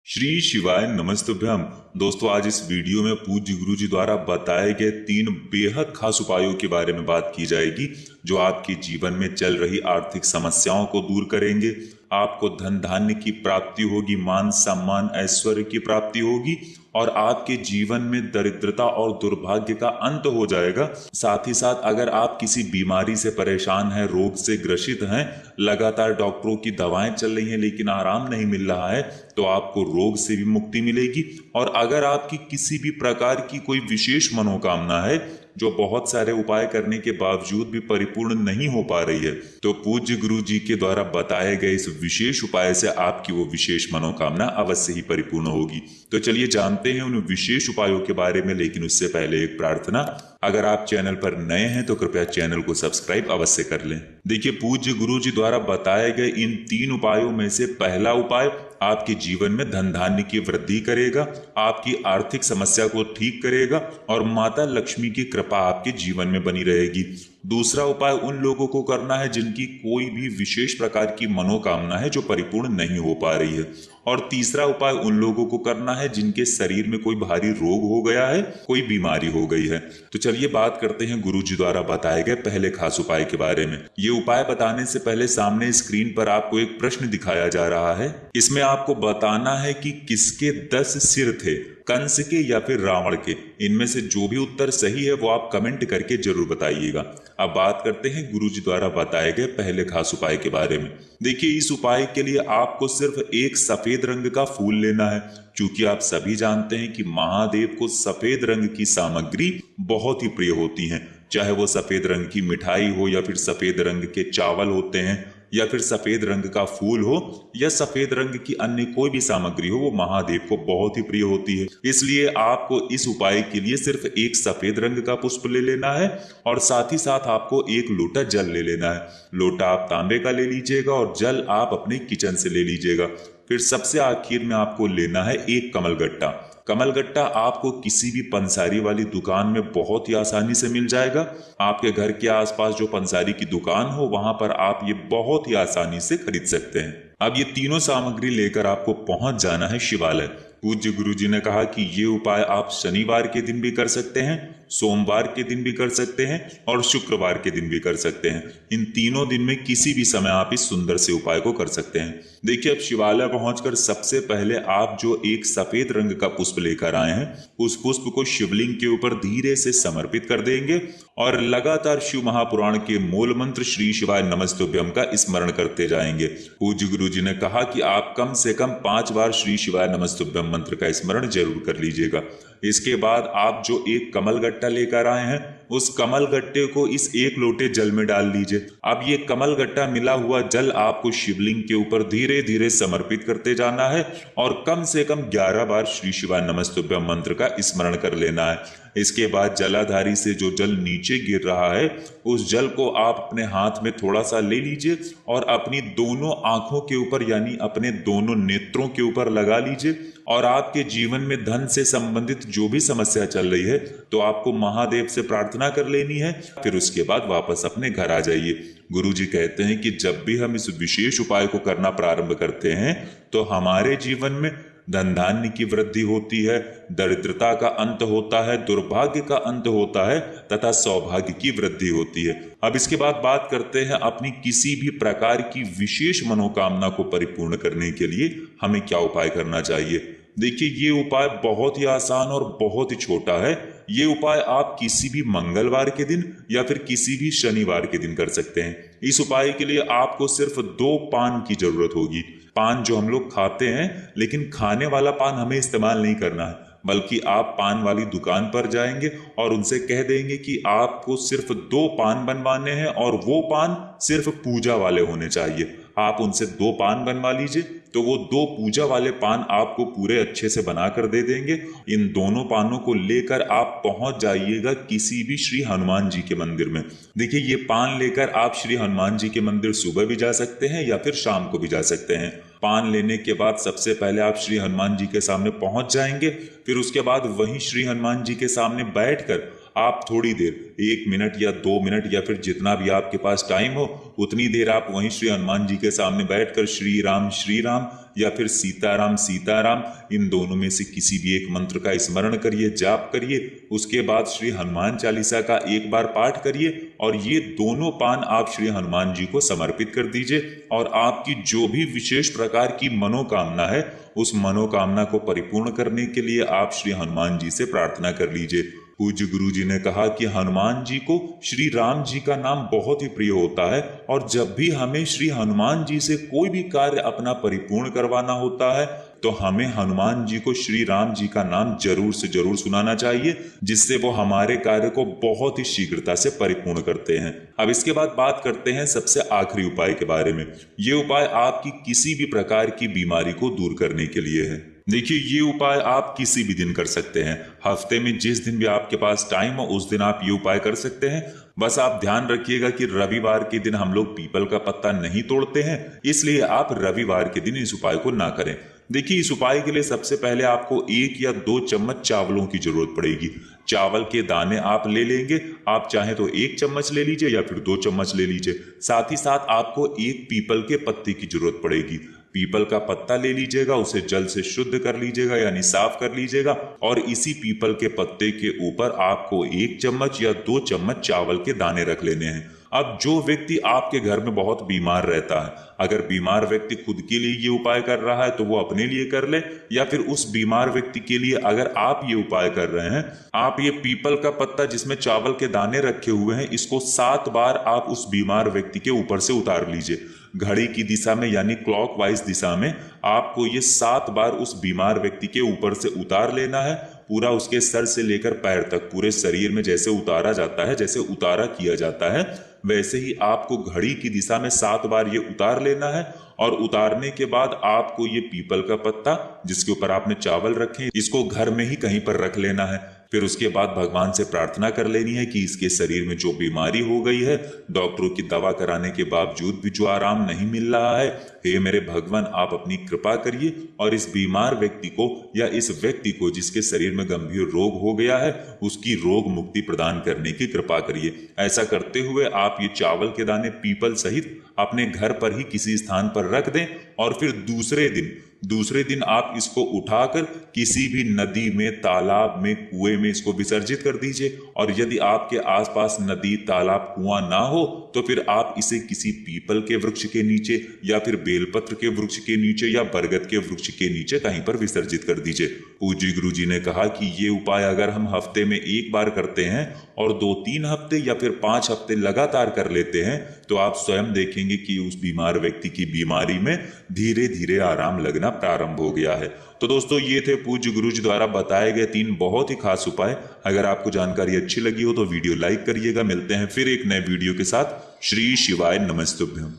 श्री शिवाय नमस्तुभ्यम। दोस्तों, आज इस वीडियो में पूज्य गुरु जी द्वारा बताए गए 3 बेहद खास उपायों के बारे में बात की जाएगी जो आपके जीवन में चल रही आर्थिक समस्याओं को दूर करेंगे। आपको धन धान्य की प्राप्ति होगी, मान सम्मान ऐश्वर्य की प्राप्ति होगी और आपके जीवन में दरिद्रता और दुर्भाग्य का अंत हो जाएगा। साथ ही साथ अगर आप किसी बीमारी से परेशान हैं, रोग से ग्रसित हैं, लगातार डॉक्टरों की दवाएं चल रही हैं लेकिन आराम नहीं मिल रहा है, तो आपको रोग से भी मुक्ति मिलेगी। और अगर आपकी किसी भी प्रकार की कोई विशेष मनोकामना है जो बहुत सारे उपाय करने के बावजूद भी परिपूर्ण नहीं हो पा रही है, तो पूज्य गुरु जी के द्वारा बताए गए इस विशेष उपाय से आपकी वो विशेष मनोकामना अवश्य ही परिपूर्ण होगी। तो चलिए जानते हैं उन विशेष उपायों के बारे में, लेकिन उससे पहले एक प्रार्थना। अगर आप चैनल पर नए हैं तो कृपया चैनल को सब्सक्राइब अवश्य कर लें। देखिए, पूज्य गुरु जी द्वारा बताए गए इन 3 उपायों में से पहला उपाय आपके जीवन में धन धान्य की वृद्धि करेगा, आपकी आर्थिक समस्या को ठीक करेगा और माता लक्ष्मी की कृपा आपके जीवन में बनी रहेगी। दूसरा उपाय उन लोगों को करना है जिनकी कोई भी विशेष प्रकार की मनोकामना है जो परिपूर्ण नहीं हो पा रही है। और तीसरा उपाय उन लोगों को करना है जिनके शरीर में कोई भारी रोग हो गया है, कोई बीमारी हो गई है। तो चलिए बात करते हैं गुरु जी द्वारा बताए गए पहले खास उपाय के बारे में। ये उपाय बताने से पहले सामने स्क्रीन पर आपको एक प्रश्न दिखाया जा रहा है। इसमें आपको बताना है कि किसके 10 सिर थे, कंस के या फिर रावण के। इनमें से जो भी उत्तर सही है वो आप कमेंट करके जरूर बताइएगा। अब बात करते हैं गुरु जी द्वारा बताए गए पहले खास उपाय के बारे में। देखिए, इस उपाय के लिए आपको सिर्फ एक सफेद रंग का फूल लेना है, क्योंकि आप सभी जानते हैं कि महादेव को सफेद रंग की सामग्री बहुत ही प्रिय होती है। चाहे वो सफेद रंग की मिठाई हो या फिर सफेद रंग के चावल होते हैं या फिर सफेद रंग का फूल हो या सफेद रंग की अन्य कोई भी सामग्री हो, वो महादेव को बहुत ही प्रिय होती है। इसलिए आपको इस उपाय के लिए सिर्फ एक सफेद रंग का पुष्प ले लेना है और साथ ही साथ आपको एक लोटा जल ले लेना है। लोटा आप तांबे का ले लीजिएगा और जल आप अपने किचन से ले लीजिएगा। फिर सबसे आखिर में आपको लेना है एक कमलगट्टा। कमलगट्टा आपको किसी भी पंसारी वाली दुकान में बहुत ही आसानी से मिल जाएगा। आपके घर के आसपास जो पंसारी की दुकान हो वहां पर आप ये बहुत ही आसानी से खरीद सकते हैं। अब ये तीनों सामग्री लेकर आपको पहुंच जाना है शिवालय। पूज्य गुरु जी ने कहा कि ये उपाय आप शनिवार के दिन भी कर सकते हैं, सोमवार के दिन भी कर सकते हैं और शुक्रवार के दिन भी कर सकते हैं। इन तीनों दिन में किसी भी समय आप इस सुंदर से उपाय को कर सकते हैं। देखिए, अब शिवालय पहुंचकर सबसे पहले आप जो एक सफेद रंग का पुष्प लेकर आए हैं, उस पुष्प को शिवलिंग के ऊपर धीरे से समर्पित कर देंगे और लगातार शिव महापुराण के मूल मंत्र श्री शिवाय नमस्तुभ्यम का स्मरण करते जाएंगे। पूज्य गुरु जी ने कहा कि आप कम से कम 5 बार श्री शिवाय नमस्तुभ्यम मंत्र का स्मरण जरूर कर लीजिएगा। इसके बाद आप जो एक कमलगट्टा लेकर आए हैं, उस कमलगट्टे को इस एक लोटे जल में डाल लीजिए। अब ये कमलगट्टा मिला हुआ जल आपको शिवलिंग के ऊपर धीरे धीरे समर्पित करते जाना है और कम से कम 11 बार श्री शिवाय नमस्तुभ्यम मंत्र का स्मरण कर लेना है। इसके बाद जलाधारी से जो जल नीचे गिर रहा है, उस जल को आप अपने हाथ में थोड़ा सा ले लीजिए और अपनी दोनों आंखों के ऊपर यानी अपने दोनों नेत्रों के ऊपर लगा लीजिए। और आपके जीवन में धन से संबंधित जो भी समस्या चल रही है, तो आपको महादेव से प्रार्थना कर लेनी है। फिर उसके बाद वापस अपने घर आ जाइए। गुरु जी कहते हैं कि जब भी हम इस विशेष उपाय को करना प्रारंभ करते हैं तो हमारे जीवन में धन धान्य की वृद्धि होती है, दरिद्रता का अंत होता है, दुर्भाग्य का अंत होता है तथा सौभाग्य की वृद्धि होती है। अब इसके बाद बात करते हैं अपनी किसी भी प्रकार की विशेष मनोकामना को परिपूर्ण करने के लिए हमें क्या उपाय करना चाहिए। देखिए, ये उपाय बहुत ही आसान और बहुत ही छोटा है। ये उपाय आप किसी भी मंगलवार के दिन या फिर किसी भी शनिवार के दिन कर सकते हैं। इस उपाय के लिए आपको सिर्फ 2 पान की जरूरत होगी। पान जो हम लोग खाते हैं, लेकिन खाने वाला पान हमें इस्तेमाल नहीं करना है, बल्कि आप पान वाली दुकान पर जाएंगे और उनसे कह देंगे कि आपको सिर्फ 2 पान बनवाने हैं और वो पान सिर्फ पूजा वाले होने चाहिए। आप उनसे 2 पान बनवा लीजिए, तो वो 2 पूजा वाले पान आपको पूरे अच्छे से बनाकर दे देंगे। इन दोनों पानों को लेकर आप पहुंच जाइएगा किसी भी श्री हनुमान जी के मंदिर में। देखिए, ये पान लेकर आप श्री हनुमान जी के मंदिर सुबह भी जा सकते हैं या फिर शाम को भी जा सकते हैं। पान लेने के बाद सबसे पहले आप श्री हनुमान जी के सामने पहुंच जाएंगे। फिर उसके बाद वहीं श्री हनुमान जी के सामने बैठकर आप थोड़ी देर 1 मिनट या 2 मिनट या फिर जितना भी आपके पास टाइम हो उतनी देर आप वहीं श्री हनुमान जी के सामने बैठकर श्री राम या फिर सीताराम सीताराम इन दोनों में से किसी भी एक मंत्र का स्मरण करिए, जाप करिए। उसके बाद श्री हनुमान चालीसा का एक बार पाठ करिए और ये दोनों पान आप श्री हनुमान जी को समर्पित कर दीजिए और आपकी जो भी विशेष प्रकार की मनोकामना है उस मनोकामना को परिपूर्ण करने के लिए आप श्री हनुमान जी से प्रार्थना कर लीजिए। पूज्य गुरु जी ने कहा कि हनुमान जी को श्री राम जी का नाम बहुत ही प्रिय होता है और जब भी हमें श्री हनुमान जी से कोई भी कार्य अपना परिपूर्ण करवाना होता है तो हमें हनुमान जी को श्री राम जी का नाम जरूर से जरूर सुनाना चाहिए, जिससे वो हमारे कार्य को बहुत ही शीघ्रता से परिपूर्ण करते हैं। अब इसके बाद बात करते हैं सबसे आखिरी उपाय के बारे में। ये उपाय आपकी किसी भी प्रकार की बीमारी को दूर करने के लिए है। देखिए, ये उपाय आप किसी भी दिन कर सकते हैं। हफ्ते में जिस दिन भी आपके पास टाइम हो उस दिन आप ये उपाय कर सकते हैं। बस आप ध्यान रखिएगा कि रविवार के दिन हम लोग पीपल का पत्ता नहीं तोड़ते हैं, इसलिए आप रविवार के दिन इस उपाय को ना करें। देखिए, इस उपाय के लिए सबसे पहले आपको 1 या 2 चम्मच चावलों की जरूरत पड़ेगी। चावल के दाने आप ले लेंगे, आप चाहे तो 1 चम्मच ले लीजिए या फिर 2 चम्मच ले लीजिए। साथ ही साथ आपको 1 पीपल के पत्ते की जरूरत पड़ेगी। पीपल का पत्ता ले लीजिएगा, उसे जल से शुद्ध कर लीजिएगा यानी साफ कर लीजिएगा और इसी पीपल के पत्ते के ऊपर आपको 1 चम्मच या 2 चम्मच चावल के दाने रख लेने हैं। अब जो व्यक्ति आपके घर में बहुत बीमार रहता है, अगर बीमार व्यक्ति खुद के लिए ये उपाय कर रहा है तो वो अपने लिए कर ले, या फिर उस बीमार व्यक्ति के लिए अगर आप ये उपाय कर रहे हैं, आप ये पीपल का पत्ता जिसमें चावल के दाने रखे हुए हैं इसको 7 बार आप उस बीमार व्यक्ति के ऊपर से उतार लीजिए। घड़ी की दिशा में यानी क्लॉकवाइज दिशा में आपको ये 7 बार उस बीमार व्यक्ति के ऊपर से उतार लेना है। पूरा उसके सर से लेकर पैर तक पूरे शरीर में जैसे उतारा जाता है, जैसे उतारा किया जाता है, वैसे ही आपको घड़ी की दिशा में 7 बार ये उतार लेना है। और उतारने के बाद आपको ये पीपल का पत्ता जिसके ऊपर आपने चावल रखे इसको घर में ही कहीं पर रख लेना है। फिर उसके बाद भगवान से प्रार्थना कर लेनी है कि इसके शरीर में जो बीमारी हो गई है, डॉक्टरों की दवा कराने के बावजूद भी जो आराम नहीं मिल रहा है, हे मेरे भगवान आप अपनी कृपा करिए और इस बीमार व्यक्ति को या इस व्यक्ति को जिसके शरीर में गंभीर रोग हो गया है उसकी रोग मुक्ति प्रदान करने की कृपा करिए। ऐसा करते हुए आप ये चावल के दाने पीपल सहित अपने घर पर ही किसी स्थान पर रख दें और फिर दूसरे दिन आप इसको उठाकर किसी भी नदी में, तालाब में, कुएं में इसको विसर्जित कर दीजिए। और यदि आपके आसपास नदी, तालाब, कुआं ना हो तो फिर आप इसे किसी पीपल के वृक्ष के नीचे या फिर बेलपत्र के वृक्ष के नीचे या बरगद के वृक्ष के नीचे कहीं पर विसर्जित कर दीजिए। पूज्य गुरु जी ने कहा कि ये उपाय अगर हम हफ्ते में 1 बार करते हैं और 2-3 हफ्ते या फिर 5 हफ्ते लगातार कर लेते हैं तो आप स्वयं देखेंगे कि उस बीमार व्यक्ति की बीमारी में धीरे धीरे आराम लगना प्रारंभ हो गया है। तो दोस्तों, ये थे पूज्य गुरु जी द्वारा बताए गए 3 बहुत ही खास उपाय। अगर आपको जानकारी अच्छी लगी हो तो वीडियो लाइक करिएगा। मिलते हैं फिर एक नए वीडियो के साथ। श्री शिवाय नमस्तुभ्यम।